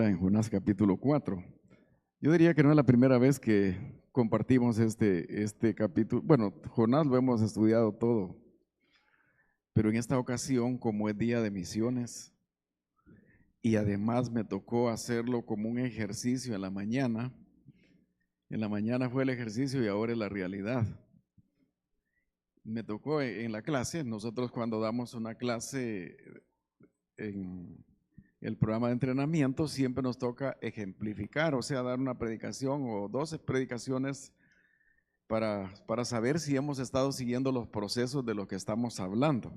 En Jonás capítulo 4. Yo diría que no es la primera vez que compartimos este capítulo. Bueno, Jonás lo hemos estudiado todo, pero en esta ocasión, como es día de misiones, y además me tocó hacerlo como un ejercicio en la mañana fue el ejercicio y ahora es la realidad. Me tocó en la clase, nosotros cuando damos una clase en el programa de entrenamiento siempre nos toca ejemplificar, o sea, dar una predicación o 12 predicaciones para saber si hemos estado siguiendo los procesos de lo que estamos hablando.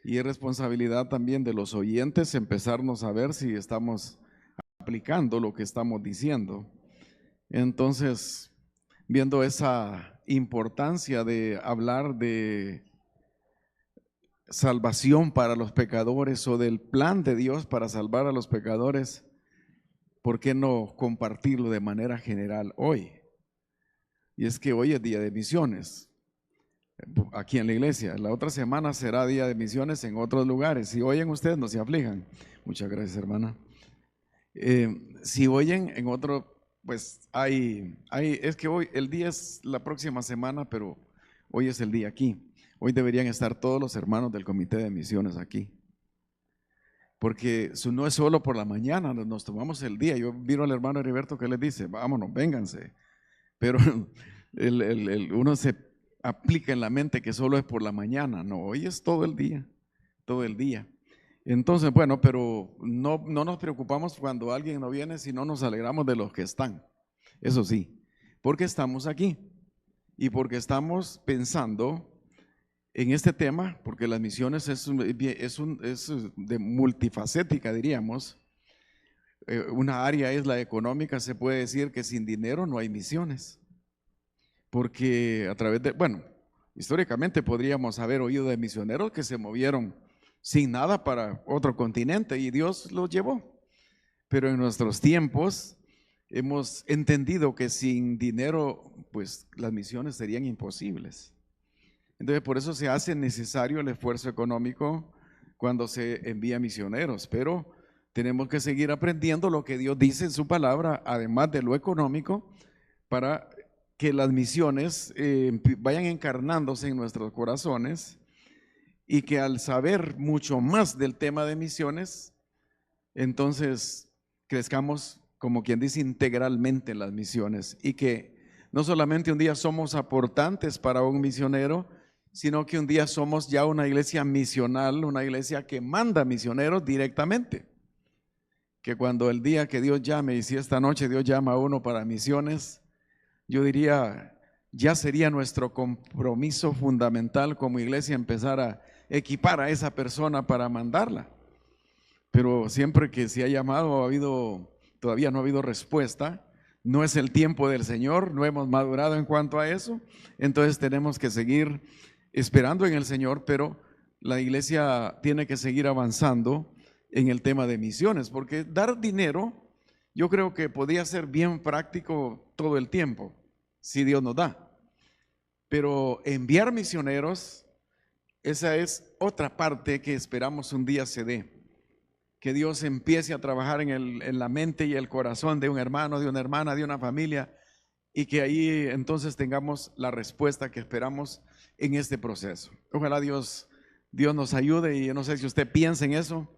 Y es responsabilidad también de los oyentes empezarnos a ver si estamos aplicando lo que estamos diciendo. Entonces, viendo esa importancia de hablar de salvación para los pecadores o del plan de Dios para salvar a los pecadores, ¿por qué no compartirlo de manera general hoy? Y es que hoy es día de misiones aquí en la iglesia. La otra semana será día de misiones en otros lugares. Si oyen ustedes, no se aflijan. Muchas gracias, hermana. Si oyen en otro, pues es que hoy, el día es la próxima semana, pero hoy es el día aquí. Hoy deberían estar todos los hermanos del comité de misiones aquí. Porque no es solo por la mañana, nos tomamos el día. Yo miro al hermano Heriberto que les dice, vámonos, vénganse. Pero uno se aplica en la mente que solo es por la mañana. No, hoy es todo el día, todo el día. Entonces, bueno, pero no nos preocupamos cuando alguien no viene, sino nos alegramos de los que están. Eso sí, porque estamos aquí y porque estamos pensando en este tema, porque las misiones es de multifacética, diríamos. Una área es la económica, se puede decir que sin dinero no hay misiones. Porque a través de, bueno, históricamente podríamos haber oído de misioneros que se movieron sin nada para otro continente y Dios los llevó. Pero en nuestros tiempos hemos entendido que sin dinero, pues las misiones serían imposibles. Entonces, por eso se hace necesario el esfuerzo económico cuando se envía misioneros, pero tenemos que seguir aprendiendo lo que Dios dice en su palabra, además de lo económico, para que las misiones vayan encarnándose en nuestros corazones y que al saber mucho más del tema de misiones, entonces crezcamos, como quien dice, integralmente en las misiones y que no solamente un día somos aportantes para un misionero, sino que un día somos ya una iglesia misional, una iglesia que manda misioneros directamente. Que cuando el día que Dios llame, y si esta noche Dios llama a uno para misiones, yo diría, ya sería nuestro compromiso fundamental como iglesia empezar a equipar a esa persona para mandarla. Pero siempre que se ha llamado todavía no ha habido respuesta, no es el tiempo del Señor, no hemos madurado en cuanto a eso, entonces tenemos que seguir esperando en el Señor, pero la iglesia tiene que seguir avanzando en el tema de misiones, porque dar dinero yo creo que podría ser bien práctico todo el tiempo, si Dios nos da, pero enviar misioneros, esa es otra parte que esperamos un día se dé. Que Dios empiece a trabajar en la mente y el corazón de un hermano, de una hermana, de una familia, y que ahí entonces tengamos la respuesta que esperamos en este proceso. Ojalá Dios nos ayude, y yo no sé si usted piensa en eso,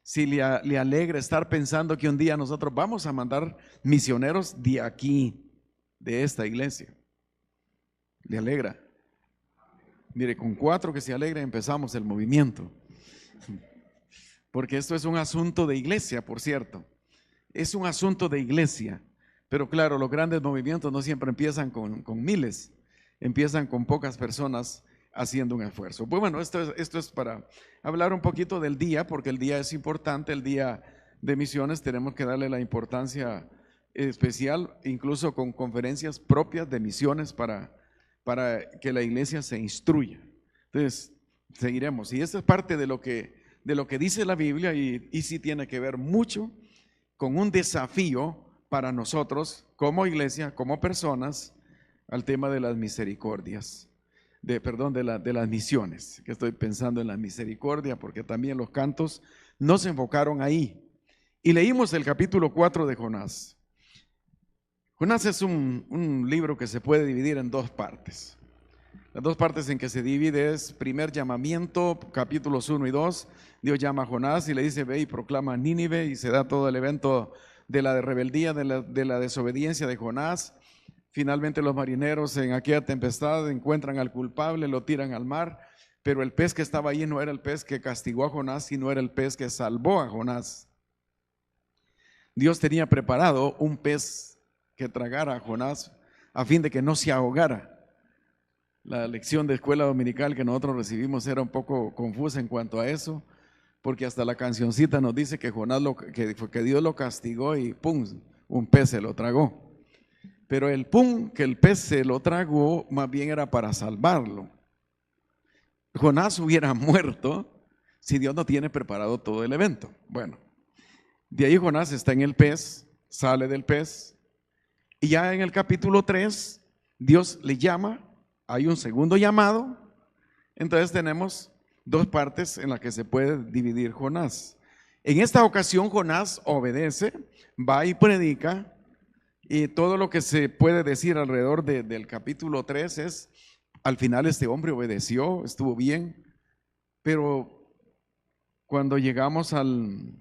si le alegra estar pensando que un día nosotros vamos a mandar misioneros de aquí, de esta iglesia. ¿Le alegra? Mire, con 4 que se alegren empezamos el movimiento. Porque esto es un asunto de iglesia, por cierto. Es un asunto de iglesia. Pero claro, los grandes movimientos no siempre empiezan con miles, empiezan con pocas personas haciendo un esfuerzo. Pues bueno, esto es para hablar un poquito del día, porque el día es importante, el día de misiones tenemos que darle la importancia especial, incluso con conferencias propias de misiones para que la iglesia se instruya. Entonces, seguiremos. Y esto es parte de lo que dice la Biblia y sí tiene que ver mucho con un desafío para nosotros como iglesia, como personas, al tema de las misericordias, de las misiones, que estoy pensando en la misericordia, porque también los cantos no se enfocaron ahí. Y leímos el capítulo 4 de Jonás. Jonás es un libro que se puede dividir en dos partes. Las dos partes en que se divide es primer llamamiento, capítulos 1 y 2. Dios llama a Jonás y le dice: ve y proclama a Nínive, y se da todo el evento de la rebeldía, de la desobediencia de Jonás. Finalmente los marineros en aquella tempestad encuentran al culpable, lo tiran al mar, pero el pez que estaba allí no era el pez que castigó a Jonás, sino era el pez que salvó a Jonás. Dios tenía preparado un pez que tragara a Jonás a fin de que no se ahogara. La lección de escuela dominical que nosotros recibimos era un poco confusa en cuanto a eso, porque hasta la cancioncita nos dice que Jonás que Dios lo castigó y ¡pum!, un pez se lo tragó. Pero el ¡pum!, que el pez se lo tragó, más bien era para salvarlo. Jonás hubiera muerto si Dios no tiene preparado todo el evento. Bueno, de ahí Jonás está en el pez, sale del pez, y ya en el capítulo 3, Dios le llama, hay un segundo llamado. Entonces tenemos dos partes en las que se puede dividir Jonás. En esta ocasión Jonás obedece, va y predica, y todo lo que se puede decir alrededor del capítulo 3 es: al final este hombre obedeció, estuvo bien, pero cuando llegamos al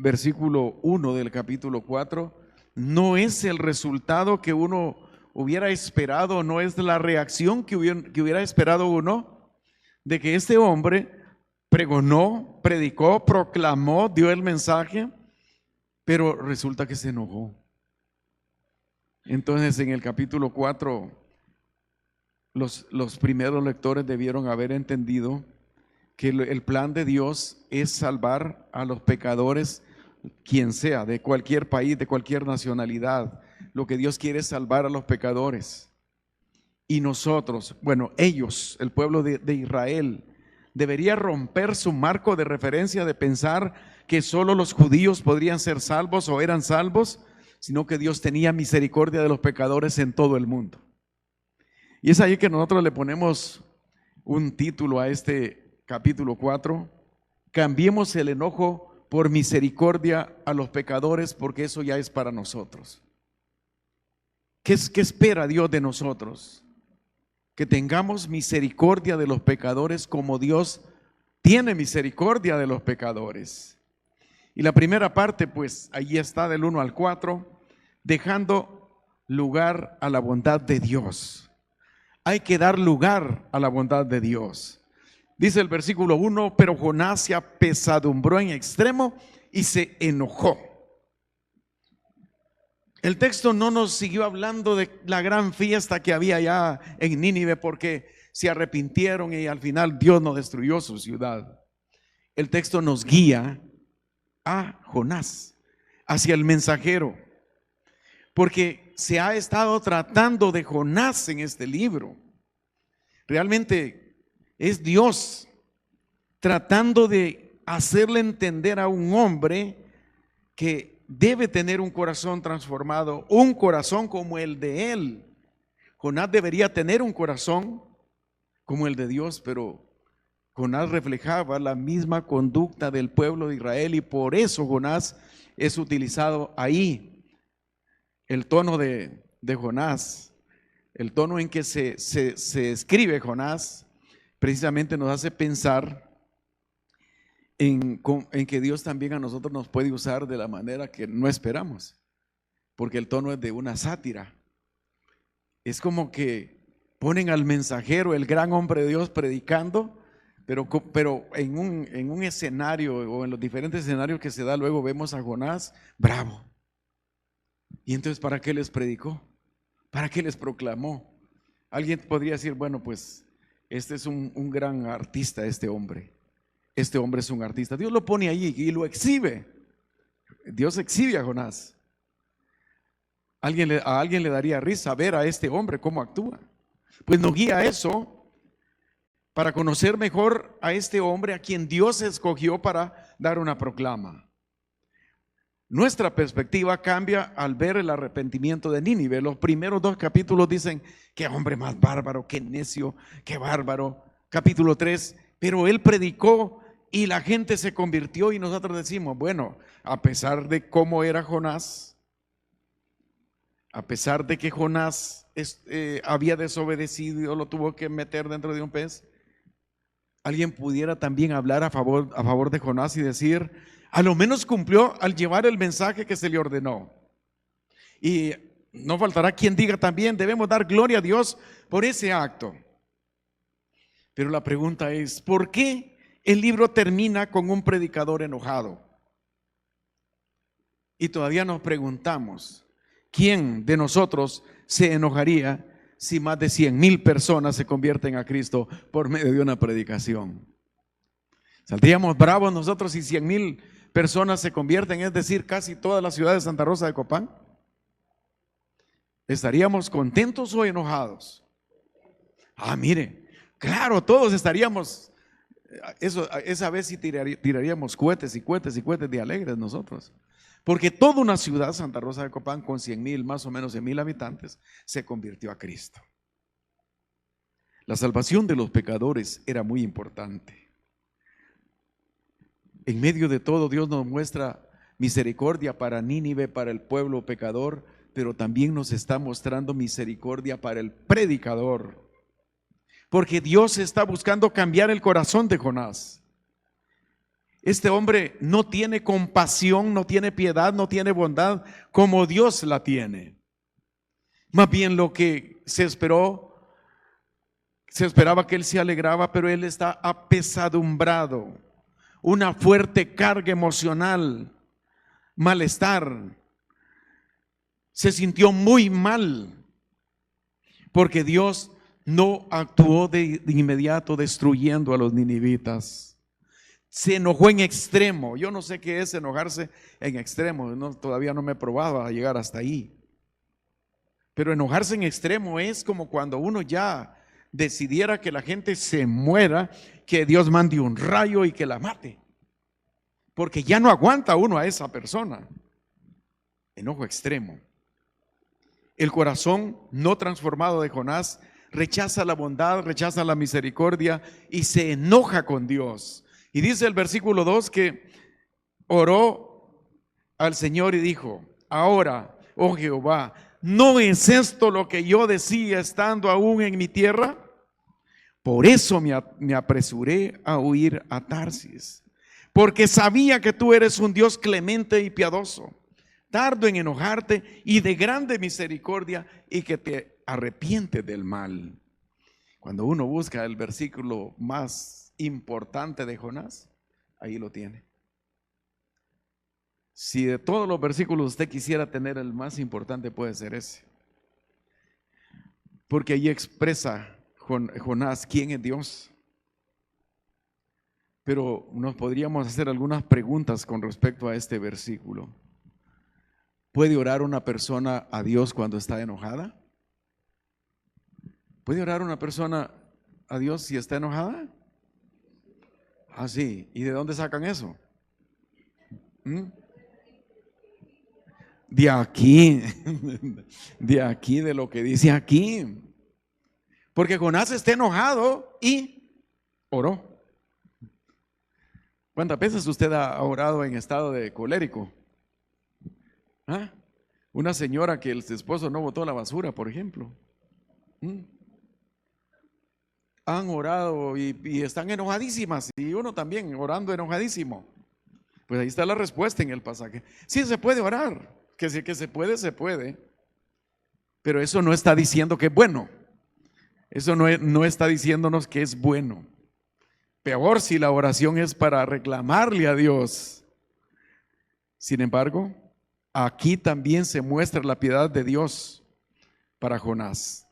versículo 1 del capítulo 4, no es el resultado que uno hubiera esperado, no es la reacción que hubiera esperado uno, de que este hombre pregonó, predicó, proclamó, dio el mensaje, pero resulta que se enojó. Entonces en el capítulo 4 los primeros lectores debieron haber entendido que el plan de Dios es salvar a los pecadores, quien sea, de cualquier país, de cualquier nacionalidad. Lo que Dios quiere es salvar a los pecadores. Y nosotros, bueno, ellos, el pueblo de Israel, debería romper su marco de referencia de pensar que solo los judíos podrían ser salvos o eran salvos, sino que Dios tenía misericordia de los pecadores en todo el mundo. Y es ahí que nosotros le ponemos un título a este capítulo 4: cambiemos el enojo por misericordia a los pecadores, porque eso ya es para nosotros. ¿Qué espera Dios de nosotros? Que tengamos misericordia de los pecadores como Dios tiene misericordia de los pecadores. Y la primera parte, pues allí está, del 1 al 4, dejando lugar a la bondad de Dios. Hay que dar lugar a la bondad de Dios. Dice el versículo 1: pero Jonás se apesadumbró en extremo y se enojó. El texto no nos siguió hablando de la gran fiesta que había allá en Nínive, porque se arrepintieron y al final Dios no destruyó su ciudad. El texto nos guía a Jonás, hacia el mensajero, porque se ha estado tratando de Jonás en este libro. Realmente es Dios tratando de hacerle entender a un hombre que debe tener un corazón transformado, un corazón como el de él. Jonás debería tener un corazón como el de Dios, pero Jonás reflejaba la misma conducta del pueblo de Israel, y por eso Jonás es utilizado ahí. El tono de Jonás, el tono en que se escribe Jonás, precisamente nos hace pensar en que Dios también a nosotros nos puede usar de la manera que no esperamos, porque el tono es de una sátira. Es como que ponen al mensajero, el gran hombre de Dios, predicando, pero en un escenario, o en los diferentes escenarios que se da, luego vemos a Jonás bravo. Y entonces, ¿para qué les predicó? ¿Para qué les proclamó? Alguien podría decir: bueno, pues este es un gran artista, este hombre. Este hombre es un artista. Dios lo pone allí y lo exhibe. Dios exhibe a Jonás. A alguien le daría risa ver a este hombre cómo actúa. Pues nos guía a eso, para conocer mejor a este hombre a quien Dios escogió para dar una proclama. Nuestra perspectiva cambia al ver el arrepentimiento de Nínive. Los primeros 2 capítulos dicen: qué hombre más bárbaro, qué necio, qué bárbaro. Capítulo 3: pero él predicó y la gente se convirtió, y nosotros decimos, bueno, a pesar de cómo era Jonás, a pesar de que Jonás había desobedecido y lo tuvo que meter dentro de un pez, alguien pudiera también hablar a favor de Jonás y decir, a lo menos cumplió al llevar el mensaje que se le ordenó. Y no faltará quien diga también, debemos dar gloria a Dios por ese acto. Pero la pregunta es, ¿por qué el libro termina con un predicador enojado? Y todavía nos preguntamos, ¿quién de nosotros se enojaría si más de 100,000 personas se convierten a Cristo por medio de una predicación? ¿Saldríamos bravos nosotros si 100,000 personas se convierten, es decir, casi toda la ciudad de Santa Rosa de Copán? ¿Estaríamos contentos o enojados? Mire, claro, todos estaríamos, esa vez sí tiraríamos cohetes y cohetes y cohetes de alegres nosotros. Porque toda una ciudad, Santa Rosa de Copán, con 100,000, más o menos 100,000 habitantes, se convirtió a Cristo. La salvación de los pecadores era muy importante. En medio de todo, Dios nos muestra misericordia para Nínive, para el pueblo pecador, pero también nos está mostrando misericordia para el predicador. Porque Dios está buscando cambiar el corazón de Jonás. Este hombre no tiene compasión, no tiene piedad, no tiene bondad como Dios la tiene. Más bien lo que se esperaba que él se alegraba, pero él está apesadumbrado. Una fuerte carga emocional, malestar. Se sintió muy mal porque Dios no actuó de inmediato destruyendo a los ninivitas. Se enojó en extremo. Yo no sé qué es enojarse en extremo, todavía no me he probado a llegar hasta ahí. Pero enojarse en extremo es como cuando uno ya decidiera que la gente se muera, que Dios mande un rayo y que la mate, porque ya no aguanta uno a esa persona. Enojo extremo. El corazón no transformado de Jonás rechaza la bondad, rechaza la misericordia y se enoja con Dios. Y dice el versículo 2 que oró al Señor y dijo: ahora, oh Jehová, ¿no es esto lo que yo decía estando aún en mi tierra? Por eso me apresuré a huir a Tarsis, porque sabía que tú eres un Dios clemente y piadoso, tardo en enojarte y de grande misericordia, y que te arrepientes del mal. Cuando uno busca el versículo más importante de Jonás, ahí lo tiene. Si de todos los versículos usted quisiera tener el más importante, puede ser ese, porque ahí expresa Jonás quién es Dios. Pero nos podríamos hacer algunas preguntas con respecto a este versículo. ¿Puede orar una persona a Dios cuando está enojada? ¿Puede orar una persona a Dios si está enojada? Sí. ¿Y de dónde sacan eso? De aquí, de lo que dice aquí. Porque Jonás está enojado y oró. ¿Cuántas veces usted ha orado en estado de colérico? Una señora que el esposo no botó la basura, por ejemplo. Han orado y están enojadísimas, y uno también orando enojadísimo. Pues ahí está la respuesta en el pasaje. Sí se puede orar, que se puede, pero eso no está diciendo que es bueno. Eso no está diciéndonos que es bueno. Peor si la oración es para reclamarle a Dios. Sin embargo, aquí también se muestra la piedad de Dios para Jonás.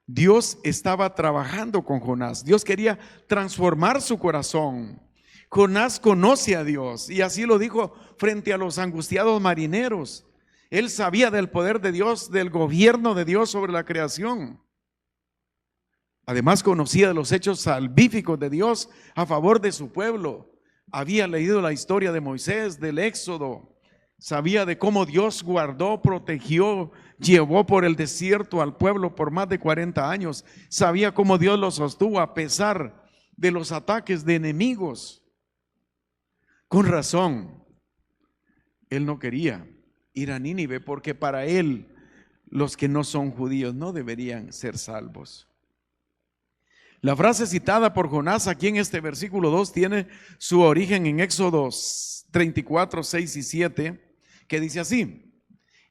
Dios estaba trabajando con Jonás. Dios quería transformar su corazón. Jonás conoce a Dios, y así lo dijo frente a los angustiados marineros. Él sabía del poder de Dios, del gobierno de Dios sobre la creación. Además, conocía de los hechos salvíficos de Dios a favor de su pueblo. Había leído la historia de Moisés, del Éxodo. Sabía de cómo Dios guardó, protegió, llevó por el desierto al pueblo por más de 40 años. Sabía cómo Dios lo sostuvo a pesar de los ataques de enemigos. Con razón, él no quería ir a Nínive porque para él los que no son judíos no deberían ser salvos. La frase citada por Jonás aquí en este versículo 2 tiene su origen en Éxodo 34, 6 y 7, que dice así: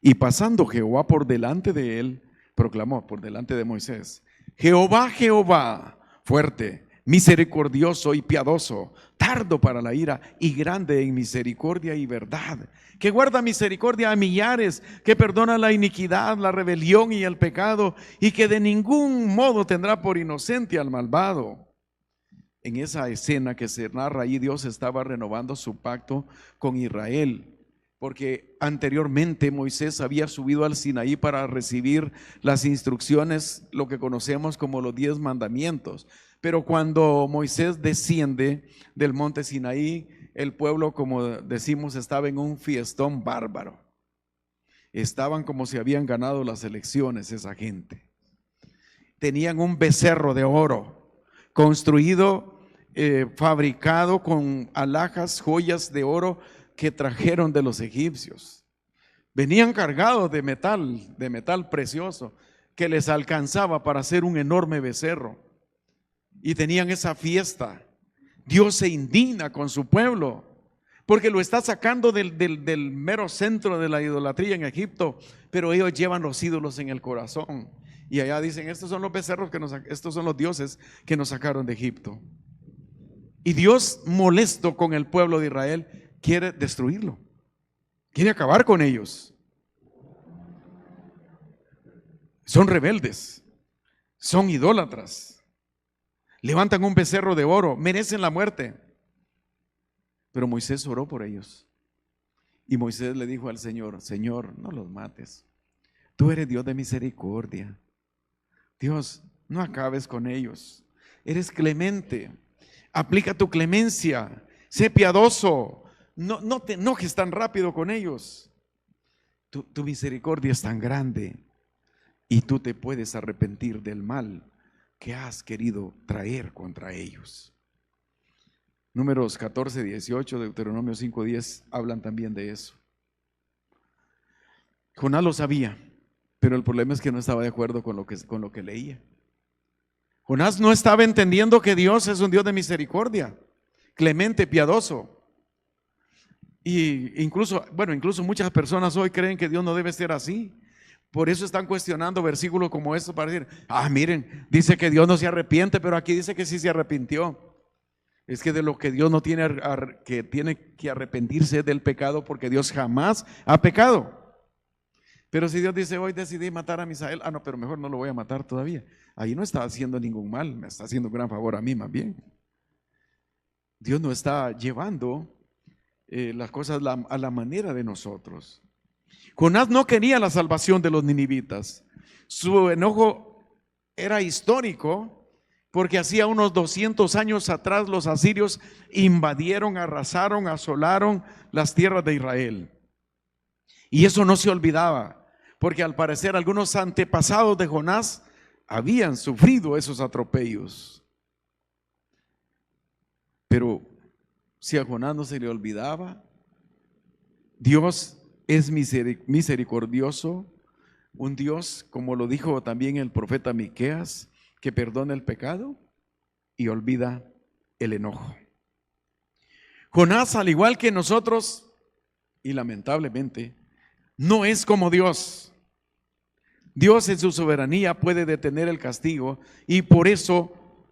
y pasando Jehová por delante de él, proclamó por delante de Moisés: Jehová, Jehová, fuerte, misericordioso y piadoso, tardo para la ira y grande en misericordia y verdad, que guarda misericordia a millares, que perdona la iniquidad, la rebelión y el pecado, y que de ningún modo tendrá por inocente al malvado. En esa escena que se narra ahí, Dios estaba renovando su pacto con Israel, porque anteriormente Moisés había subido al Sinaí para recibir las instrucciones, lo que conocemos como los 10 mandamientos. Pero cuando Moisés desciende del monte Sinaí, el pueblo, como decimos, estaba en un fiestón bárbaro. Estaban como si habían ganado las elecciones esa gente. Tenían un becerro de oro construido, fabricado con alhajas, joyas de oro que trajeron de los egipcios. Venían cargados de metal precioso que les alcanzaba para hacer un enorme becerro. Y tenían esa fiesta. Dios se indigna con su pueblo porque lo está sacando del mero centro de la idolatría en Egipto, pero ellos llevan los ídolos en el corazón. Y allá dicen: estos son los becerros estos son los dioses que nos sacaron de Egipto. Y Dios, molesto con el pueblo de Israel, quiere destruirlo, quiere acabar con ellos. Son rebeldes, son idólatras, levantan un becerro de oro, merecen la muerte. Pero Moisés oró por ellos. Y Moisés le dijo al Señor: Señor, no los mates. Tú eres Dios de misericordia. Dios, no acabes con ellos. Eres clemente. Aplica tu clemencia. Sé piadoso. No te enojes tan rápido con ellos. Tu misericordia es tan grande y tú te puedes arrepentir del mal que has querido traer contra ellos. Números 14, 18, Deuteronomio 5, 10 hablan también de eso. Jonás lo sabía, pero el problema es que no estaba de acuerdo con lo que leía. Jonás no estaba entendiendo que Dios es un Dios de misericordia, clemente, piadoso. Y incluso muchas personas hoy creen que Dios no debe ser así. Por eso están cuestionando versículos como estos para decir: miren, dice que Dios no se arrepiente, pero aquí dice que sí se arrepintió. Es que de lo que Dios no tiene que arrepentirse del pecado, porque Dios jamás ha pecado. Pero si Dios dice: hoy decidí matar a Misael, no, pero mejor no lo voy a matar todavía. Ahí no está haciendo ningún mal, me está haciendo un gran favor a mí más bien. Dios no está llevando las cosas a la manera de nosotros. Jonás no quería la salvación de los ninivitas. Su enojo era histórico, porque hacía unos 200 años atrás los asirios invadieron, arrasaron, asolaron las tierras de Israel. Y eso no se olvidaba, porque al parecer algunos antepasados de Jonás habían sufrido esos atropellos. Pero si a Jonás no se le olvidaba, Dios es misericordioso, un Dios, como lo dijo también el profeta Miqueas, que perdona el pecado y olvida el enojo. Jonás, al igual que nosotros, y lamentablemente, no es como Dios. Dios en su soberanía puede detener el castigo y por eso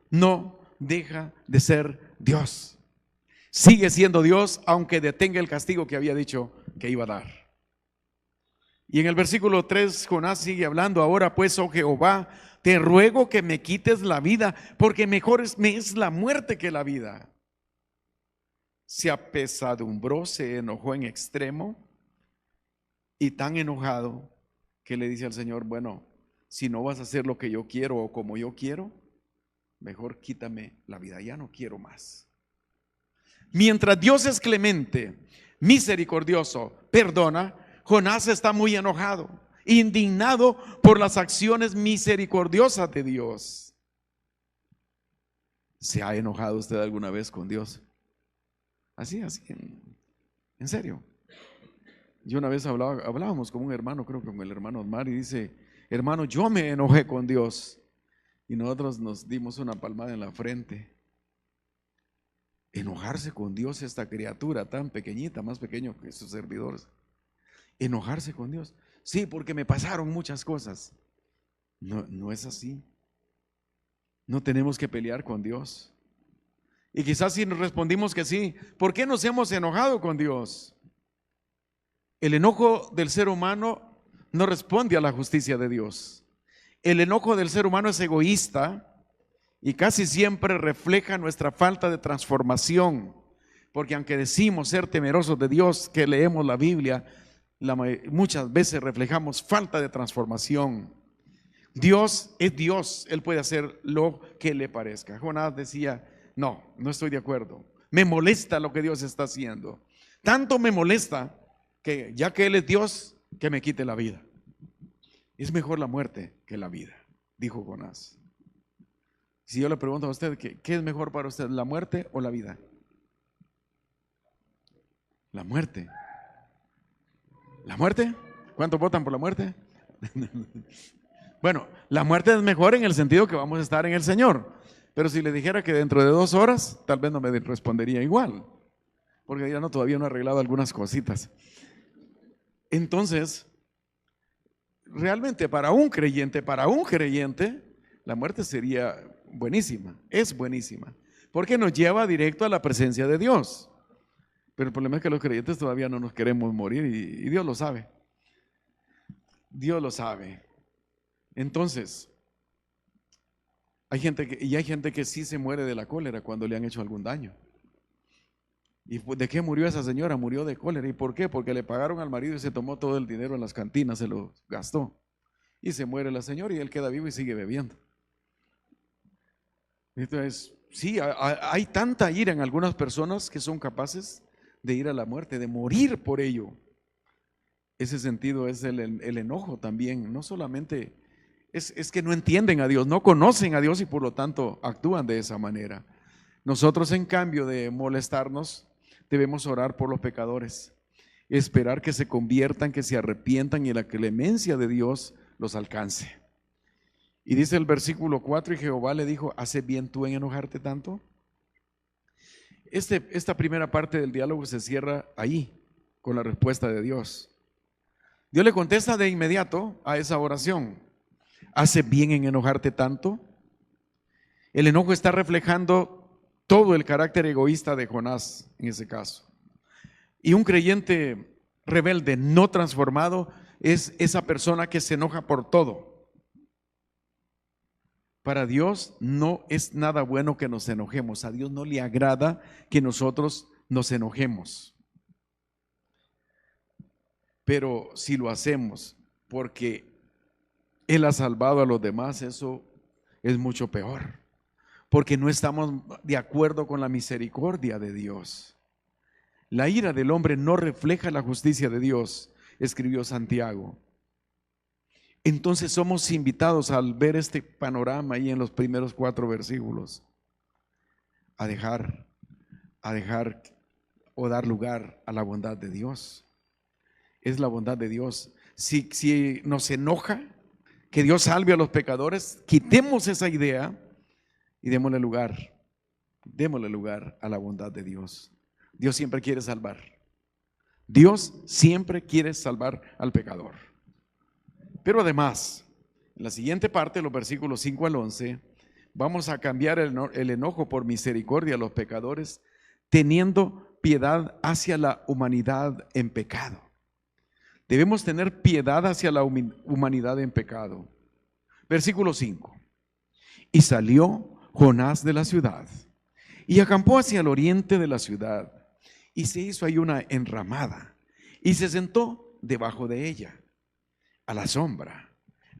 no deja de ser Dios. Sigue siendo Dios aunque detenga el castigo que había dicho que iba a dar. Y en el versículo 3 Jonás sigue hablando: ahora pues, oh Jehová, te ruego que me quites la vida, porque mejor me es la muerte que la vida. Se apesadumbró, se enojó en extremo, y tan enojado que le dice al Señor: bueno, si no vas a hacer lo que yo quiero o como yo quiero, mejor quítame la vida, ya no quiero más. Mientras Dios es clemente, misericordioso, perdona, Jonás está muy enojado, indignado por las acciones misericordiosas de Dios. ¿Se ha enojado usted alguna vez con Dios? Así, en serio. Yo una vez hablábamos con un hermano, creo que con el hermano Osmar, y dice: hermano, yo me enojé con Dios. Y nosotros nos dimos una palmada en la frente. Enojarse con Dios, esta criatura tan pequeñita, más pequeño que sus servidores. Enojarse con Dios. Sí, porque me pasaron muchas cosas. No, no es así. No tenemos que pelear con Dios. Y quizás si nos respondimos que sí, ¿por qué nos hemos enojado con Dios? El enojo del ser humano no responde a la justicia de Dios. El enojo del ser humano es egoísta y casi siempre refleja nuestra falta de transformación. Porque aunque decimos ser temerosos de Dios, que leemos la Biblia, muchas veces reflejamos falta de transformación. Dios es Dios, Él puede hacer lo que le parezca. Jonás decía: no, no estoy de acuerdo. Me molesta lo que Dios está haciendo. Tanto me molesta que ya que Él es Dios, que me quite la vida. Es mejor la muerte que la vida, dijo Jonás. Si yo le pregunto a usted, ¿qué es mejor para usted, la muerte o la vida? La muerte. ¿La muerte? ¿Cuántos votan por la muerte? Bueno, la muerte es mejor en el sentido que vamos a estar en el Señor. Pero si le dijera que dentro de 2 horas, tal vez no me respondería igual. Porque diría: no, todavía no he arreglado algunas cositas. Entonces, realmente para un creyente, la muerte sería buenísima, es buenísima. Porque nos lleva directo a la presencia de Dios. Pero el problema es que los creyentes todavía no nos queremos morir y Dios lo sabe. Dios lo sabe. Entonces, hay gente que sí se muere de la cólera cuando le han hecho algún daño. ¿Y de qué murió esa señora? Murió de cólera. ¿Y por qué? Porque le pagaron al marido y se tomó todo el dinero en las cantinas, se lo gastó. Y se muere la señora y él queda vivo y sigue bebiendo. Entonces, sí, hay tanta ira en algunas personas que son capaces de ir a la muerte, de morir por ello. Ese sentido es el enojo también. No solamente es que no entienden a Dios, no conocen a Dios y por lo tanto actúan de esa manera. Nosotros, en cambio de molestarnos, debemos orar por los pecadores, esperar que se conviertan, que se arrepientan y la clemencia de Dios los alcance. Y dice el versículo 4: y Jehová le dijo: ¿haces bien tú en enojarte tanto? Esta primera parte del diálogo se cierra ahí, con la respuesta de Dios. Dios le contesta de inmediato a esa oración: ¿haces bien en enojarte tanto? El enojo está reflejando todo el carácter egoísta de Jonás en ese caso. Y un creyente rebelde no transformado es esa persona que se enoja por todo. Para Dios no es nada bueno que nos enojemos. A Dios no le agrada que nosotros nos enojemos. Pero si lo hacemos porque Él ha salvado a los demás, eso es mucho peor. Porque no estamos de acuerdo con la misericordia de Dios. La ira del hombre no refleja la justicia de Dios, escribió Santiago. Entonces somos invitados, al ver este panorama ahí en los primeros 4 versículos, a dejar o dar lugar a la bondad de Dios. Es la bondad de Dios. Si nos enoja que Dios salve a los pecadores, quitemos esa idea y démosle lugar a la bondad de Dios. Dios siempre quiere salvar. Dios siempre quiere salvar al pecador. Pero además, en la siguiente parte, los versículos 5 al 11, vamos a cambiar el enojo por misericordia a los pecadores, teniendo piedad hacia la humanidad en pecado. Debemos tener piedad hacia la humanidad en pecado. Versículo 5. Y salió Jonás de la ciudad y acampó hacia el oriente de la ciudad, y se hizo ahí una enramada y se sentó debajo de ella a la sombra,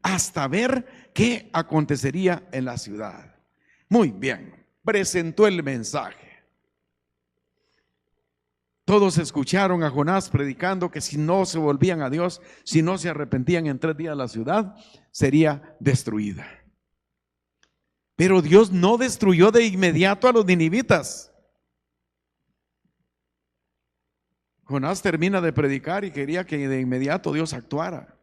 hasta ver qué acontecería en la ciudad. Muy bien, presentó el mensaje. Todos escucharon a Jonás predicando que si no se volvían a Dios, si no se arrepentían en 3 días, la ciudad sería destruida. Pero Dios no destruyó de inmediato a los ninivitas. Jonás termina de predicar y quería que de inmediato Dios actuara.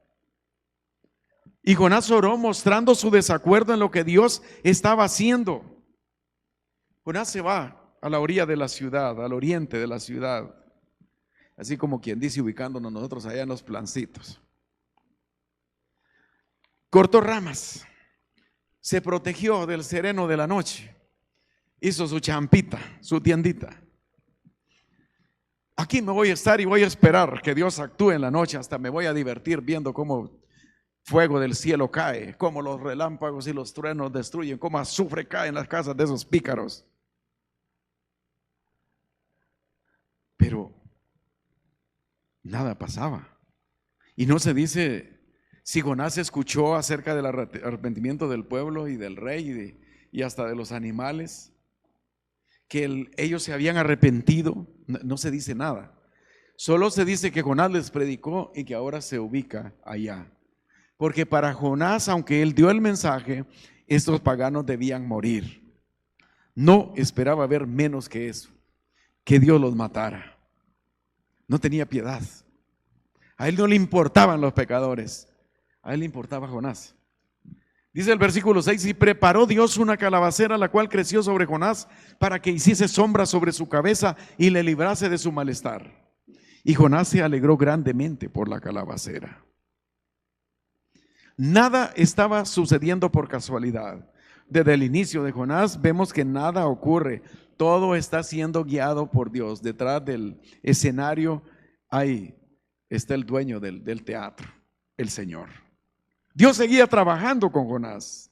Y Jonás oró mostrando su desacuerdo en lo que Dios estaba haciendo. Jonás se va a la orilla de la ciudad, al oriente de la ciudad, así como quien dice, ubicándonos nosotros allá en los plancitos. Cortó ramas, se protegió del sereno de la noche, hizo su champita, su tiendita. Aquí me voy a estar y voy a esperar que Dios actúe en la noche, hasta me voy a divertir viendo cómo fuego del cielo cae, cómo los relámpagos y los truenos destruyen, cómo azufre cae en las casas de esos pícaros. Pero nada pasaba. Y no se dice si Jonás escuchó acerca del arrepentimiento del pueblo y del rey y hasta de los animales, que ellos se habían arrepentido. No se dice nada. Solo se dice que Jonás les predicó y que ahora se ubica allá. Porque para Jonás, aunque él dio el mensaje, estos paganos debían morir. No esperaba ver menos que eso, que Dios los matara. No tenía piedad. A él no le importaban los pecadores, a él le importaba Jonás. Dice el versículo 6: y preparó Dios una calabacera, la cual creció sobre Jonás, para que hiciese sombra sobre su cabeza y le librase de su malestar. Y Jonás se alegró grandemente por la calabacera. Nada estaba sucediendo por casualidad. Desde el inicio de Jonás vemos que nada ocurre. Todo está siendo guiado por Dios. Detrás del escenario ahí está el dueño del teatro, el Señor. Dios seguía trabajando con Jonás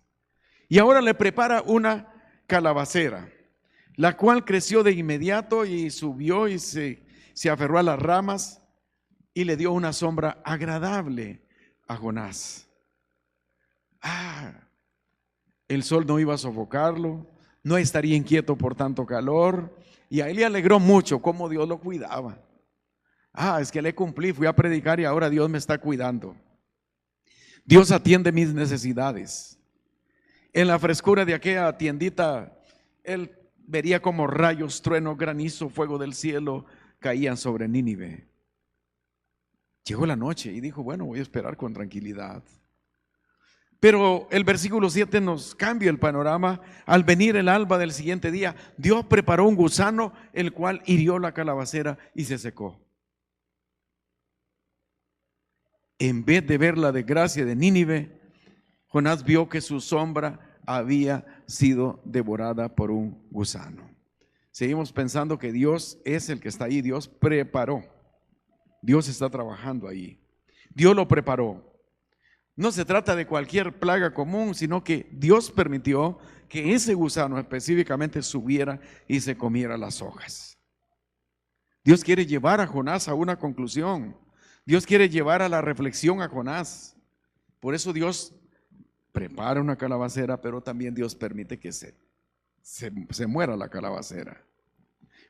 y ahora le prepara una calabacera, la cual creció de inmediato y subió y se aferró a las ramas y le dio una sombra agradable a Jonás. El sol no iba a sofocarlo, no estaría inquieto por tanto calor, y a él le alegró mucho cómo Dios lo cuidaba. Es que le cumplí, fui a predicar y ahora Dios me está cuidando. Dios atiende mis necesidades. En la frescura de aquella tiendita, él vería como rayos, trueno, granizo, fuego del cielo caían sobre Nínive. Llegó la noche y dijo, bueno, voy a esperar con tranquilidad. Pero el versículo 7 nos cambia el panorama. Al venir el alba del siguiente día, Dios preparó un gusano, el cual hirió la calabacera y se secó. En vez de ver la desgracia de Nínive, Jonás vio que su sombra había sido devorada por un gusano. Seguimos pensando que Dios es el que está ahí. Dios preparó. Dios está trabajando ahí. Dios lo preparó. No se trata de cualquier plaga común, sino que Dios permitió que ese gusano específicamente subiera y se comiera las hojas. Dios quiere llevar a Jonás a una conclusión. Dios quiere llevar a la reflexión a Jonás. Por eso Dios prepara una calabacera, pero también Dios permite que se muera la calabacera.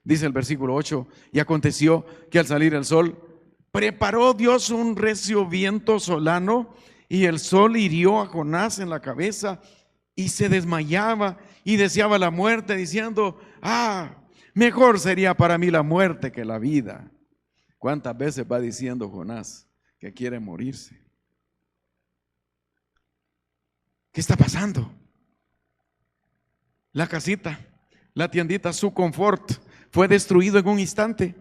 Dice el versículo 8: y aconteció que al salir el sol, preparó Dios un recio viento solano, y el sol hirió a Jonás en la cabeza, y se desmayaba y deseaba la muerte, diciendo, mejor sería para mí la muerte que la vida. ¿Cuántas veces va diciendo Jonás que quiere morirse? ¿Qué está pasando? La casita, la tiendita, su confort fue destruido en un instante.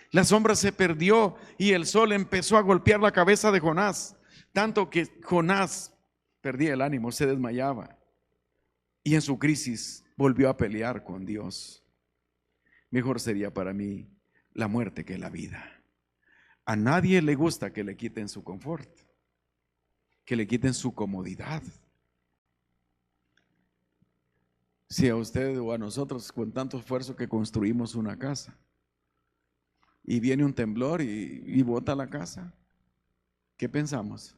La sombra se perdió y el sol empezó a golpear la cabeza de Jonás, tanto que Jonás perdía el ánimo, se desmayaba, y en su crisis volvió a pelear con Dios. Mejor sería para mí la muerte que la vida. A nadie le gusta que le quiten su confort, que le quiten su comodidad. Si a usted o a nosotros, con tanto esfuerzo que construimos una casa, y viene un temblor y bota la casa, ¿qué pensamos?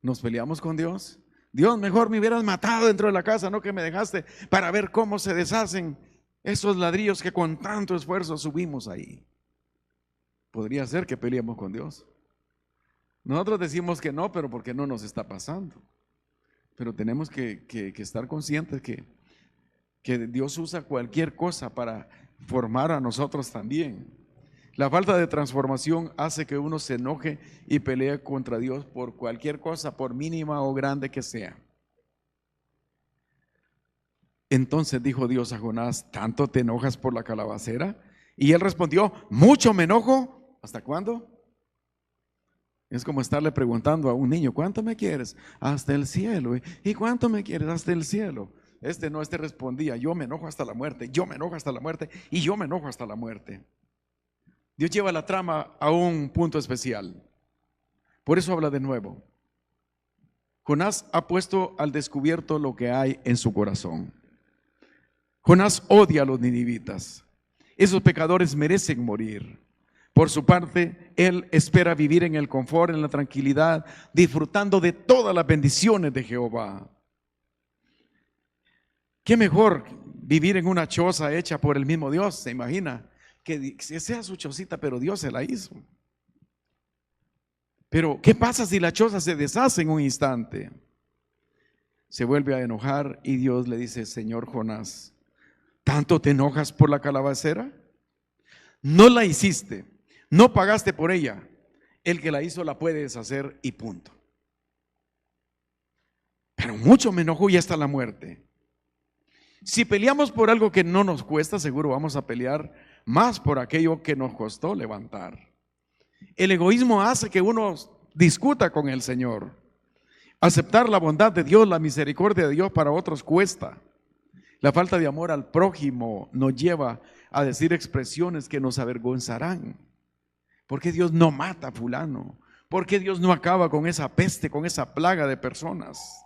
¿Nos peleamos con Dios? Dios, mejor me hubieras matado dentro de la casa, no que me dejaste para ver cómo se deshacen esos ladrillos que con tanto esfuerzo subimos ahí. Podría ser que peleemos con Dios. Nosotros decimos que no, pero porque no nos está pasando. Pero tenemos que estar conscientes que Dios usa cualquier cosa para formar a nosotros también. La falta de transformación hace que uno se enoje y pelee contra Dios por cualquier cosa, por mínima o grande que sea. Entonces dijo Dios a Jonás: ¿tanto te enojas por la calabacera? Y él respondió: mucho me enojo. ¿Hasta cuándo? Es como estarle preguntando a un niño: ¿cuánto me quieres? Hasta el cielo. ¿Y cuánto me quieres? Hasta el cielo. Este respondía: yo me enojo hasta la muerte, yo me enojo hasta la muerte y yo me enojo hasta la muerte. Dios lleva la trama a un punto especial. Por eso habla de nuevo. Jonás ha puesto al descubierto lo que hay en su corazón. Jonás odia a los ninivitas. Esos pecadores merecen morir. Por su parte, él espera vivir en el confort, en la tranquilidad, disfrutando de todas las bendiciones de Jehová. ¿Qué mejor vivir en una choza hecha por el mismo Dios? ¿Se imagina? Que sea su chocita, pero Dios se la hizo. Pero ¿qué pasa si la choza se deshace en un instante? Se vuelve a enojar y Dios le dice: señor Jonás, ¿tanto te enojas por la calabacera? No la hiciste, no pagaste por ella. El que la hizo la puede deshacer y punto. Pero mucho me enojo y hasta la muerte. Si peleamos por algo que no nos cuesta, seguro vamos a pelear más por aquello que nos costó levantar. El egoísmo hace que uno discuta con el Señor. Aceptar la bondad de Dios, la misericordia de Dios para otros cuesta. La falta de amor al prójimo nos lleva a decir expresiones que nos avergonzarán. ¿Por qué Dios no mata a fulano? ¿Por qué Dios no acaba con esa peste, con esa plaga de personas?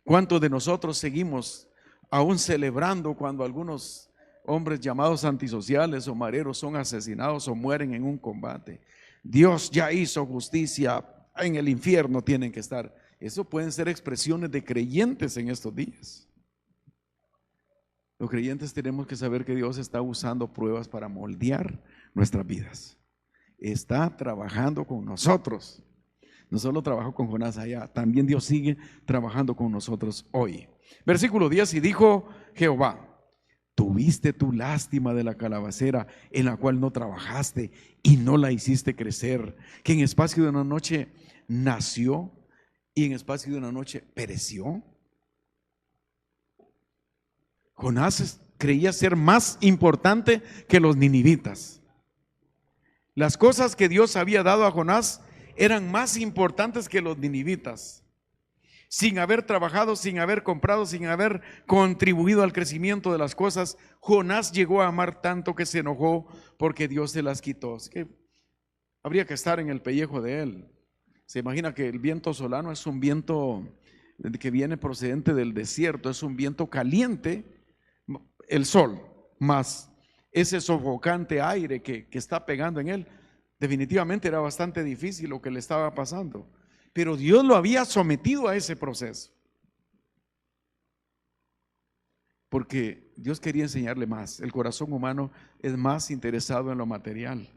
¿Cuántos de nosotros seguimos aún celebrando cuando algunos hombres llamados antisociales o mareros son asesinados o mueren en un combate? Dios ya hizo justicia, en el infierno tienen que estar. Eso pueden ser expresiones de creyentes en estos días. Los creyentes tenemos que saber que Dios está usando pruebas para moldear nuestras vidas. Está trabajando con nosotros. No solo trabajó con Jonás allá, también Dios sigue trabajando con nosotros hoy. Versículo 10: y dijo Jehová: tuviste tu lástima de la calabacera en la cual no trabajaste y no la hiciste crecer, que en espacio de una noche nació y en espacio de una noche pereció. Jonás creía ser más importante que los ninivitas. Las cosas que Dios había dado a Jonás eran más importantes que los ninivitas. Sin haber trabajado, sin haber comprado, sin haber contribuido al crecimiento de las cosas, Jonás llegó a amar tanto que se enojó porque Dios se las quitó. Así que habría que estar en el pellejo de él. Se imagina que el viento solano es un viento que viene procedente del desierto, es un viento caliente, el sol, más ese sofocante aire que está pegando en él. Definitivamente era bastante difícil lo que le estaba pasando, pero Dios lo había sometido a ese proceso, porque Dios quería enseñarle más. El corazón humano es más interesado en lo material.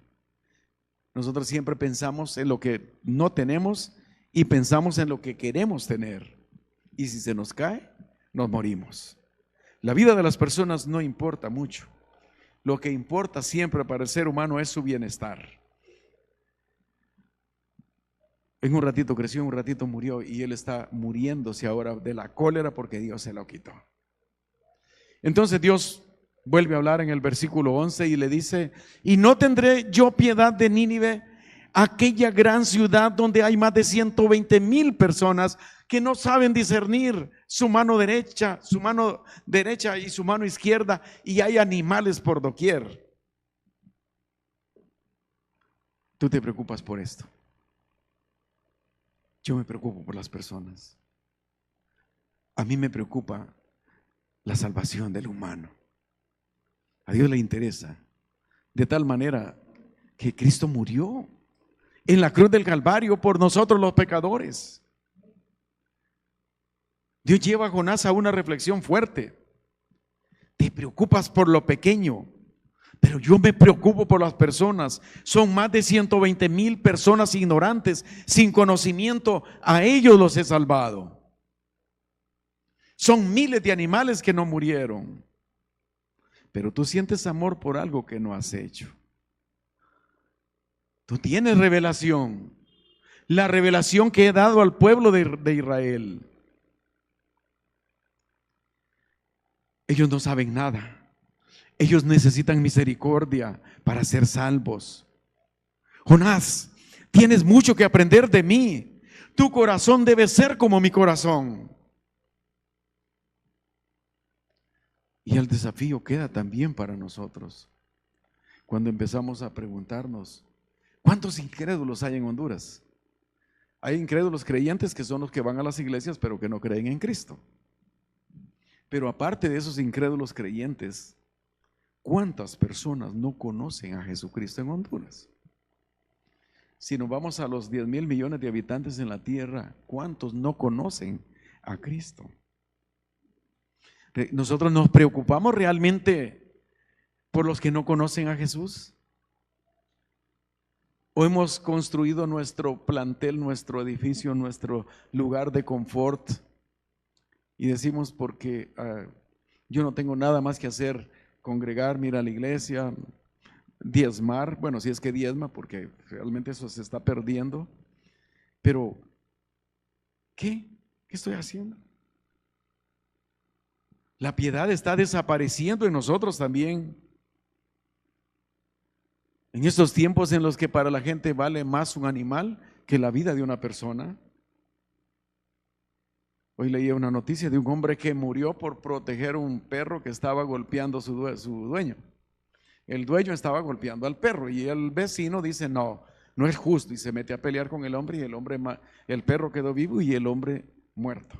Nosotros siempre pensamos en lo que no tenemos y pensamos en lo que queremos tener, y si se nos cae, nos morimos. La vida de las personas no importa mucho. Lo que importa siempre para el ser humano es su bienestar. En un ratito creció, en un ratito murió, y él está muriéndose ahora de la cólera porque Dios se lo quitó. Entonces Dios vuelve a hablar en el versículo 11 y le dice: y no tendré yo piedad de Nínive, aquella gran ciudad donde hay más de 120,000 personas que no saben discernir su mano derecha y su mano izquierda, y hay animales por doquier. Tú te preocupas por esto. Yo me preocupo por las personas. A mí me preocupa la salvación del humano. A Dios le interesa de tal manera que Cristo murió en la cruz del Calvario por nosotros los pecadores. Dios lleva a Jonás a una reflexión fuerte. Te preocupas por lo pequeño, pero yo me preocupo por las personas. Son más de 120,000 personas ignorantes, sin conocimiento. A ellos los he salvado. Son miles de animales que no murieron. Pero tú sientes amor por algo que no has hecho. Tú tienes revelación, la revelación que he dado al pueblo de Israel. Ellos no saben nada. Ellos necesitan misericordia para ser salvos. Jonás, tienes mucho que aprender de mí. Tu corazón debe ser como mi corazón. Y el desafío queda también para nosotros. Cuando empezamos a preguntarnos, ¿cuántos incrédulos hay en Honduras? Hay incrédulos creyentes que son los que van a las iglesias pero que no creen en Cristo. Pero aparte de esos incrédulos creyentes, ¿cuántas personas no conocen a Jesucristo en Honduras? Si nos vamos a los 10,000 millones de habitantes en la tierra, ¿cuántos no conocen a Cristo? ¿Nosotros nos preocupamos realmente por los que no conocen a Jesús? ¿O hemos construido nuestro plantel, nuestro edificio, nuestro lugar de confort? Y decimos porque yo no tengo nada más que hacer, congregarme, ir a la iglesia, diezmar, bueno, si es que diezma, porque realmente eso se está perdiendo. Pero, ¿qué estoy haciendo? La piedad está desapareciendo en nosotros también. En estos tiempos en los que para la gente vale más un animal que la vida de una persona. Hoy leía una noticia de un hombre que murió por proteger un perro que estaba golpeando a su dueño. El dueño estaba golpeando al perro y el vecino dice, no es justo, y se mete a pelear con el hombre, y el perro quedó vivo y el hombre muerto.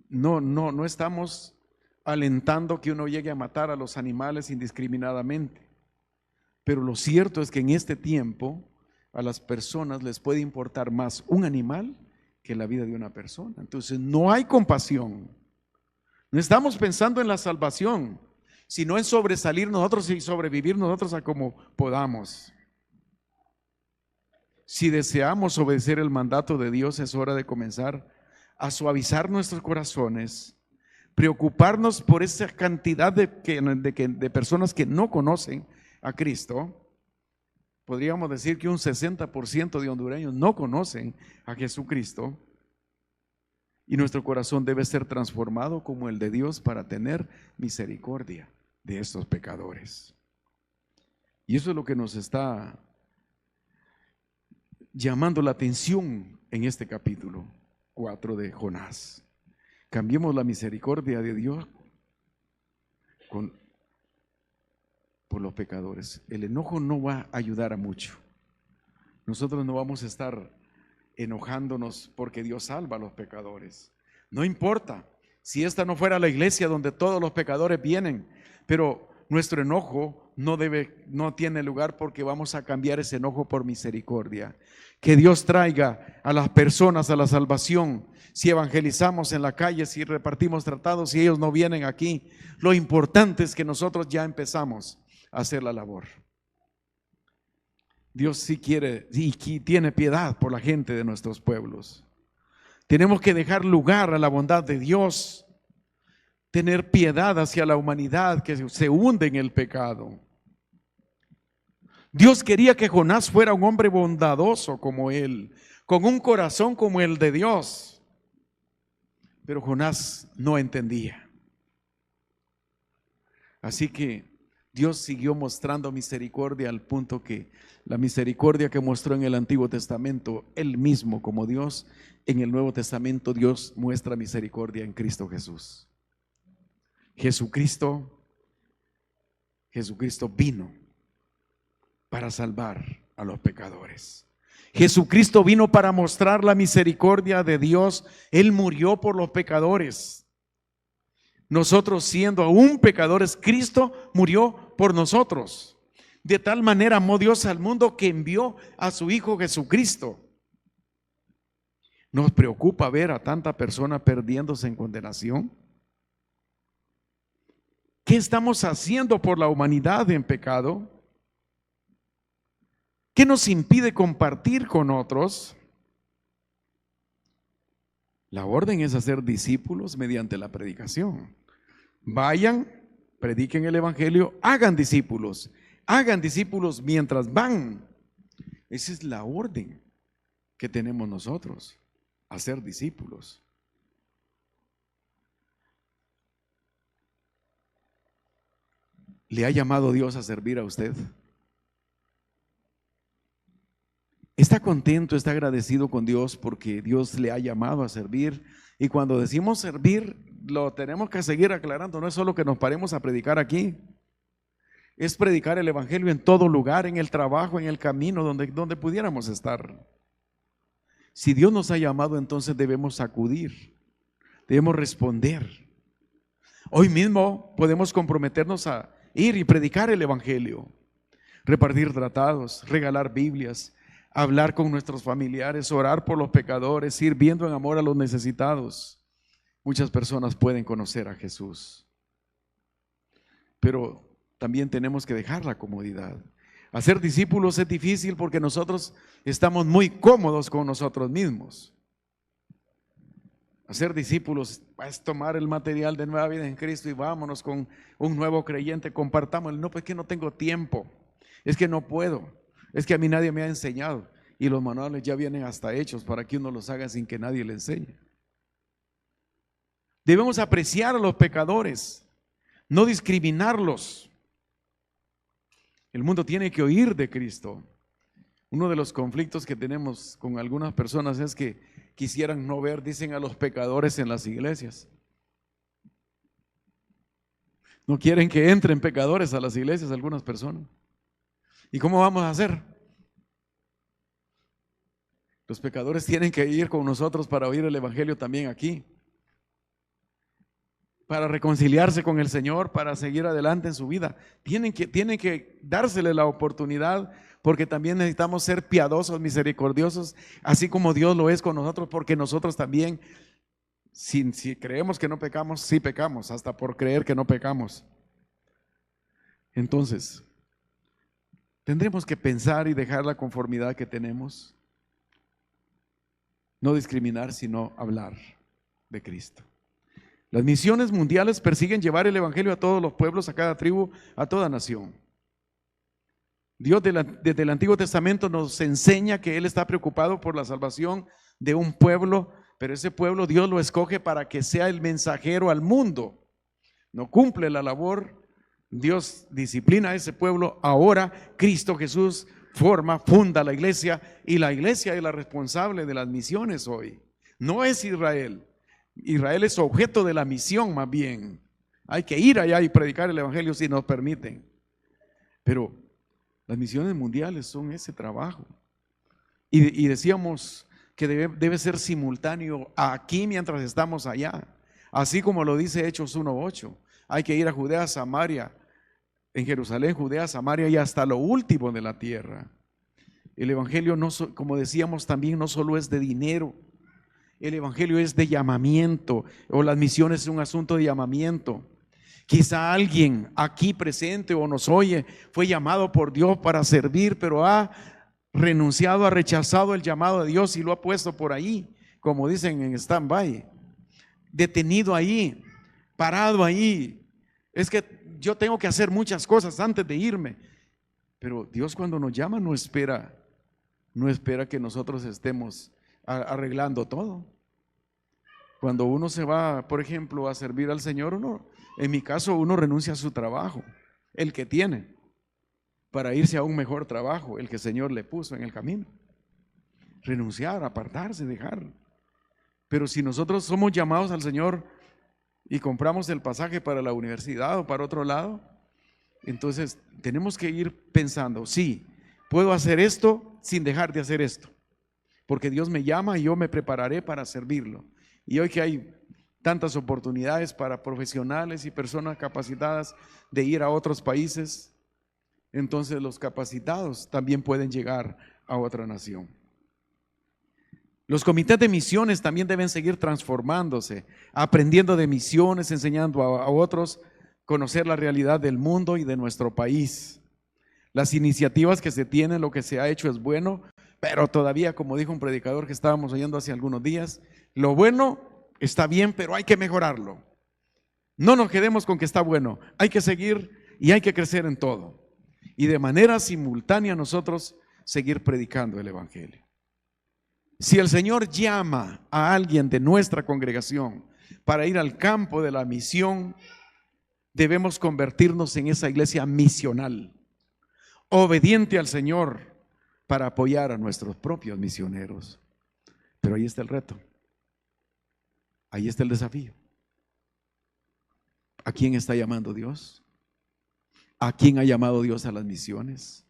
No estamos alentando que uno llegue a matar a los animales indiscriminadamente, pero lo cierto es que en este tiempo a las personas les puede importar más un animal que la vida de una persona. Entonces no hay compasión. No estamos pensando en la salvación, sino en sobresalir nosotros y sobrevivir nosotros a como podamos. Si deseamos obedecer el mandato de Dios, es hora de comenzar a suavizar nuestros corazones, preocuparnos por esa cantidad de personas que no conocen a Cristo. Podríamos decir que un 60% de hondureños no conocen a Jesucristo, y nuestro corazón debe ser transformado como el de Dios para tener misericordia de estos pecadores. Y eso es lo que nos está llamando la atención en este capítulo 4 de Jonás. Cambiemos la misericordia de Dios por los pecadores. El enojo no va a ayudar a mucho. Nosotros no vamos a estar enojándonos porque Dios salva a los pecadores. No importa si esta no fuera la iglesia donde todos los pecadores vienen, pero nuestro enojo no tiene lugar, porque vamos a cambiar ese enojo por misericordia. Que Dios traiga a las personas a la salvación. Si evangelizamos en la calle, si repartimos tratados, si ellos no vienen aquí, lo importante es que nosotros ya empezamos a hacer la labor. Dios sí quiere y tiene piedad por la gente de nuestros pueblos. Tenemos que dejar lugar a la bondad de Dios, tener piedad hacia la humanidad que se hunde en el pecado. Dios quería que Jonás fuera un hombre bondadoso como él, con un corazón como el de Dios, pero Jonás no entendía. Así que Dios siguió mostrando misericordia, al punto que la misericordia que mostró en el Antiguo Testamento, Él mismo como Dios, en el Nuevo Testamento Dios muestra misericordia en Cristo Jesús. Jesucristo vino para salvar a los pecadores. Jesucristo vino para mostrar la misericordia de Dios. Él murió por los pecadores. Nosotros, siendo aún pecadores, Cristo murió por nosotros. De tal manera amó Dios al mundo que envió a su Hijo Jesucristo. ¿Nos preocupa ver a tanta persona perdiéndose en condenación? ¿Qué estamos haciendo por la humanidad en pecado? ¿Qué nos impide compartir con otros? La orden es hacer discípulos mediante la predicación. Vayan, prediquen el evangelio, hagan discípulos mientras van. Esa es la orden que tenemos nosotros, hacer discípulos. ¿Le ha llamado Dios a servir a usted? ¿Está contento, está agradecido con Dios porque Dios le ha llamado a servir? Y cuando decimos servir, lo tenemos que seguir aclarando. No es solo que nos paremos a predicar aquí. Es predicar el evangelio en todo lugar, en el trabajo, en el camino, donde pudiéramos estar. Si Dios nos ha llamado, entonces debemos acudir, debemos responder. Hoy mismo podemos comprometernos a ir y predicar el evangelio, repartir tratados, regalar Biblias, hablar con nuestros familiares, orar por los pecadores, sirviendo en amor a los necesitados. Muchas personas pueden conocer a Jesús, pero también tenemos que dejar la comodidad. Hacer discípulos es difícil porque nosotros estamos muy cómodos con nosotros mismos. Hacer discípulos es tomar el material de Nueva Vida en Cristo y vámonos con un nuevo creyente, compartámoslo. No, pues es que no tengo tiempo, es que no puedo, es que a mí nadie me ha enseñado. Y los manuales ya vienen hasta hechos para que uno los haga sin que nadie le enseñe. Debemos apreciar a los pecadores, no discriminarlos. El mundo tiene que oír de Cristo. Uno de los conflictos que tenemos con algunas personas es que quisieran no ver, dicen, a los pecadores en las iglesias. No quieren que entren pecadores a las iglesias algunas personas. ¿Y cómo vamos a hacer? Los pecadores tienen que ir con nosotros para oír el evangelio también aquí, para reconciliarse con el Señor, para seguir adelante en su vida. Tienen que dársele la oportunidad, porque también necesitamos ser piadosos, misericordiosos, así como Dios lo es con nosotros, porque nosotros también, si creemos que no pecamos, sí pecamos, hasta por creer que no pecamos. Entonces, tendremos que pensar y dejar la conformidad que tenemos. No discriminar, sino hablar de Cristo. Las misiones mundiales persiguen llevar el evangelio a todos los pueblos, a cada tribu, a toda nación. Dios desde el Antiguo Testamento nos enseña que Él está preocupado por la salvación de un pueblo, pero ese pueblo Dios lo escoge para que sea el mensajero al mundo. No cumple la labor, Dios disciplina a ese pueblo. Ahora Cristo Jesús funda la iglesia, y la iglesia es la responsable de las misiones hoy. No es Israel. Israel es objeto de la misión más bien. Hay que ir allá y predicar el evangelio si nos permiten. Pero las misiones mundiales son ese trabajo. Y decíamos que debe ser simultáneo aquí mientras estamos allá. Así como lo dice Hechos 1:8. Hay que ir a Judea, Samaria, en Jerusalén, Judea, Samaria y hasta lo último de la tierra. El evangelio, como decíamos también, no solo es de dinero. El evangelio es de llamamiento, o las misiones es un asunto de llamamiento. Quizá alguien aquí presente o nos oye fue llamado por Dios para servir, pero ha renunciado, ha rechazado el llamado de Dios y lo ha puesto por ahí, como dicen en stand-by, detenido ahí, parado ahí. Es que yo tengo que hacer muchas cosas antes de irme. Pero Dios, cuando nos llama, no espera que nosotros estemos arreglando todo. Cuando uno se va, por ejemplo, a servir al Señor, en mi caso, uno renuncia a su trabajo, el que tiene, para irse a un mejor trabajo, el que el Señor le puso en el camino. Renunciar, apartarse, dejar. Pero si nosotros somos llamados al Señor y compramos el pasaje para la universidad o para otro lado, entonces tenemos que ir pensando, sí, puedo hacer esto sin dejar de hacer esto, porque Dios me llama y yo me prepararé para servirlo. Y hoy que hay tantas oportunidades para profesionales y personas capacitadas de ir a otros países, entonces los capacitados también pueden llegar a otra nación. Los comités de misiones también deben seguir transformándose, aprendiendo de misiones, enseñando a otros, conocer la realidad del mundo y de nuestro país. Las iniciativas que se tienen, lo que se ha hecho es bueno, pero todavía, como dijo un predicador que estábamos oyendo hace algunos días, lo bueno está bien, pero hay que mejorarlo. No nos quedemos con que está bueno, hay que seguir y hay que crecer en todo. Y de manera simultánea nosotros seguir predicando el evangelio. Si el Señor llama a alguien de nuestra congregación para ir al campo de la misión, debemos convertirnos en esa iglesia misional, obediente al Señor, para apoyar a nuestros propios misioneros. Pero ahí está el reto, ahí está el desafío. ¿A quién está llamando Dios? ¿A quién ha llamado Dios a las misiones?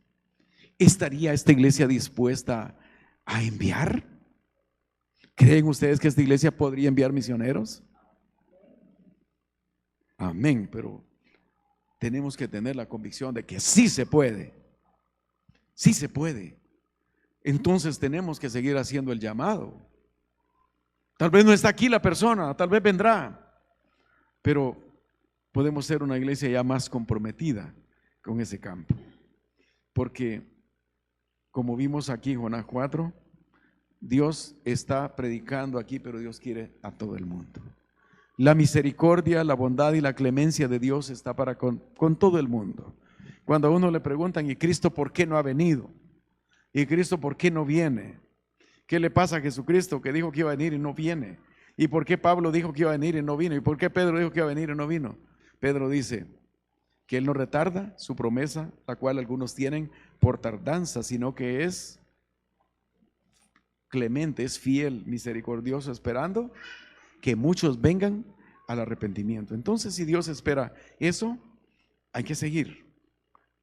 ¿Estaría esta iglesia dispuesta a enviar? ¿Creen ustedes que esta iglesia podría enviar misioneros? Amén, pero tenemos que tener la convicción de que sí se puede. Sí se puede. Entonces tenemos que seguir haciendo el llamado. Tal vez no está aquí la persona, tal vez vendrá, pero podemos ser una iglesia ya más comprometida con ese campo. Porque como vimos aquí en Jonás 4, Dios está predicando aquí, pero Dios quiere a todo el mundo. La misericordia, la bondad y la clemencia de Dios está para con todo el mundo. Cuando a uno le preguntan, ¿y Cristo por qué no ha venido? ¿Y Cristo por qué no viene? ¿Qué le pasa a Jesucristo que dijo que iba a venir y no viene? ¿Y por qué Pablo dijo que iba a venir y no vino? ¿Y por qué Pedro dijo que iba a venir y no vino? Pedro dice que él no retarda su promesa, la cual algunos tienen por tardanza, sino que es clemente, es fiel, misericordioso, esperando que muchos vengan al arrepentimiento. Entonces, si Dios espera eso, hay que seguir.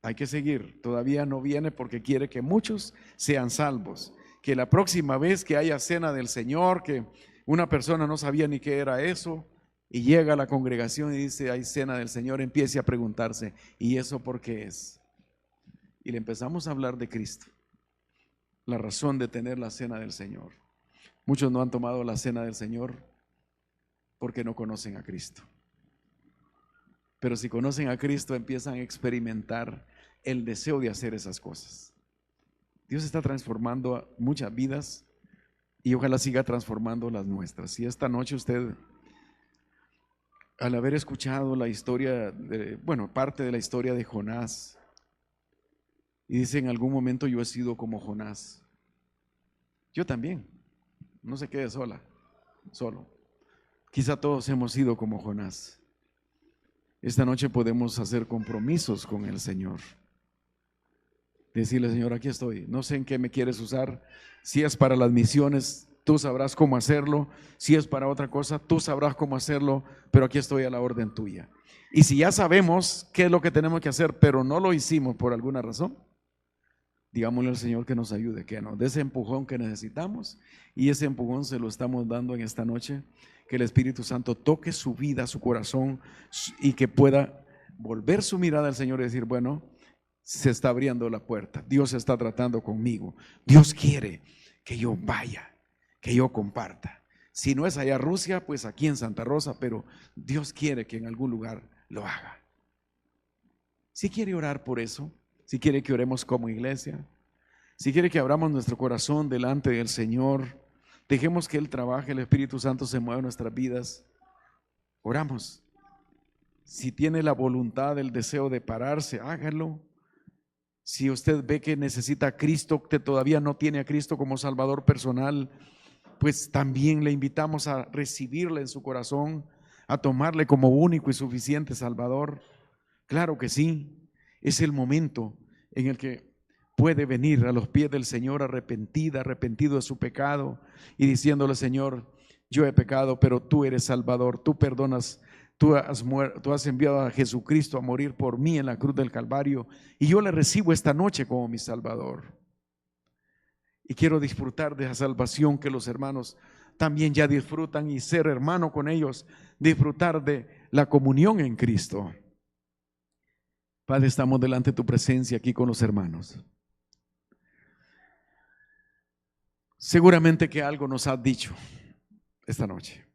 Hay que seguir. Todavía no viene porque quiere que muchos sean salvos. Que la próxima vez que haya cena del Señor, que una persona no sabía ni qué era eso, y llega a la congregación y dice, hay cena del Señor, empiece a preguntarse, ¿y eso por qué es? Y le empezamos a hablar de Cristo, la razón de tener la cena del Señor. Muchos no han tomado la cena del Señor porque no conocen a Cristo. Pero si conocen a Cristo, empiezan a experimentar el deseo de hacer esas cosas. Dios está transformando muchas vidas y ojalá siga transformando las nuestras. Si esta noche usted, al haber escuchado la historia, parte de la historia de Jonás, y dice, en algún momento yo he sido como Jonás. Yo también. No se quede solo. Quizá todos hemos sido como Jonás. Esta noche podemos hacer compromisos con el Señor. Decirle, Señor, aquí estoy. No sé en qué me quieres usar. Si es para las misiones, tú sabrás cómo hacerlo. Si es para otra cosa, tú sabrás cómo hacerlo. Pero aquí estoy a la orden tuya. Y si ya sabemos qué es lo que tenemos que hacer, pero no lo hicimos por alguna razón, digámosle al Señor que nos ayude, que nos dé ese empujón que necesitamos. Y ese empujón se lo estamos dando en esta noche. Que el Espíritu Santo toque su vida, su corazón, y que pueda volver su mirada al Señor y decir, bueno, se está abriendo la puerta, Dios está tratando conmigo, Dios quiere que yo vaya, que yo comparta. Si no es allá en Rusia, pues aquí en Santa Rosa, pero Dios quiere que en algún lugar lo haga. Si quiere orar por eso, si quiere que oremos como iglesia, si quiere que abramos nuestro corazón delante del Señor, dejemos que Él trabaje, el Espíritu Santo se mueva en nuestras vidas, oramos. Si tiene la voluntad, el deseo de pararse, hágalo. Si usted ve que necesita a Cristo, que todavía no tiene a Cristo como Salvador personal, pues también le invitamos a recibirle en su corazón, a tomarle como único y suficiente Salvador. Claro que sí, es el momento en el que puede venir a los pies del Señor arrepentido de su pecado y diciéndole, Señor, yo he pecado, pero tú eres Salvador, tú perdonas, tú has enviado a Jesucristo a morir por mí en la cruz del Calvario y yo le recibo esta noche como mi Salvador. Y quiero disfrutar de esa salvación que los hermanos también ya disfrutan y ser hermano con ellos, disfrutar de la comunión en Cristo. Padre, estamos delante de tu presencia aquí con los hermanos. Seguramente que algo nos has dicho esta noche.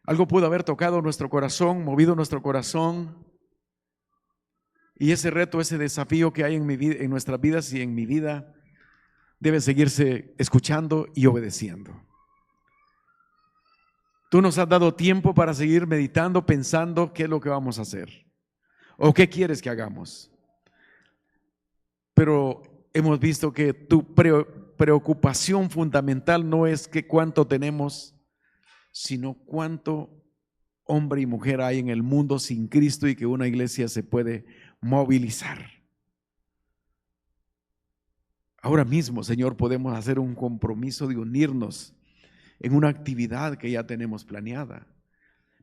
Algo pudo haber tocado nuestro corazón, movido nuestro corazón. Y ese reto, ese desafío que hay en mi vida, en nuestras vidas y en mi vida, debe seguirse escuchando y obedeciendo. Tú nos has dado tiempo para seguir meditando, pensando qué es lo que vamos a hacer o qué quieres que hagamos. Pero hemos visto que tu preocupación fundamental no es que cuánto tenemos, sino cuánto hombre y mujer hay en el mundo sin Cristo y que una iglesia se puede movilizar. Ahora mismo, Señor, podemos hacer un compromiso de unirnos en una actividad que ya tenemos planeada.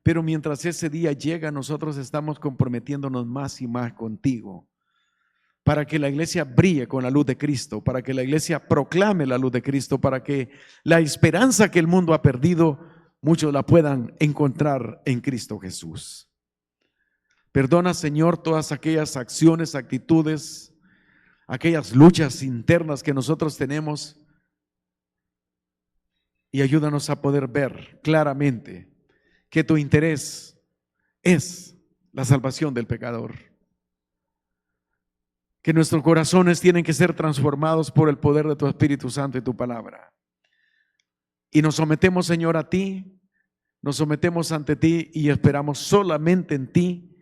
Pero mientras ese día llega, nosotros estamos comprometiéndonos más y más contigo para que la iglesia brille con la luz de Cristo, para que la iglesia proclame la luz de Cristo, para que la esperanza que el mundo ha perdido, muchos la puedan encontrar en Cristo Jesús. Perdona, Señor, todas aquellas acciones, actitudes, aquellas luchas internas que nosotros tenemos, y ayúdanos a poder ver claramente que tu interés es la salvación del pecador, que nuestros corazones tienen que ser transformados por el poder de tu Espíritu Santo y tu palabra. Y nos sometemos, Señor, a ti, nos sometemos ante ti y esperamos solamente en ti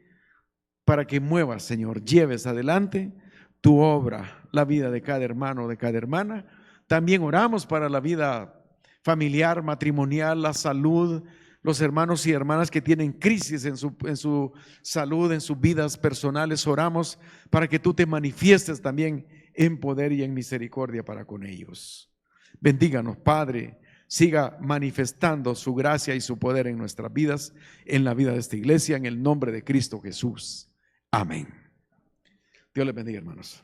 para que muevas, Señor, lleves adelante tu obra, la vida de cada hermano, de cada hermana. También oramos para la vida familiar, matrimonial, la salud, los hermanos y hermanas que tienen crisis en su salud, en sus vidas personales. Oramos para que tú te manifiestes también en poder y en misericordia para con ellos. Bendíganos, Padre, siga manifestando su gracia y su poder en nuestras vidas, en la vida de esta iglesia, en el nombre de Cristo Jesús. Amén. Dios les bendiga, hermanos.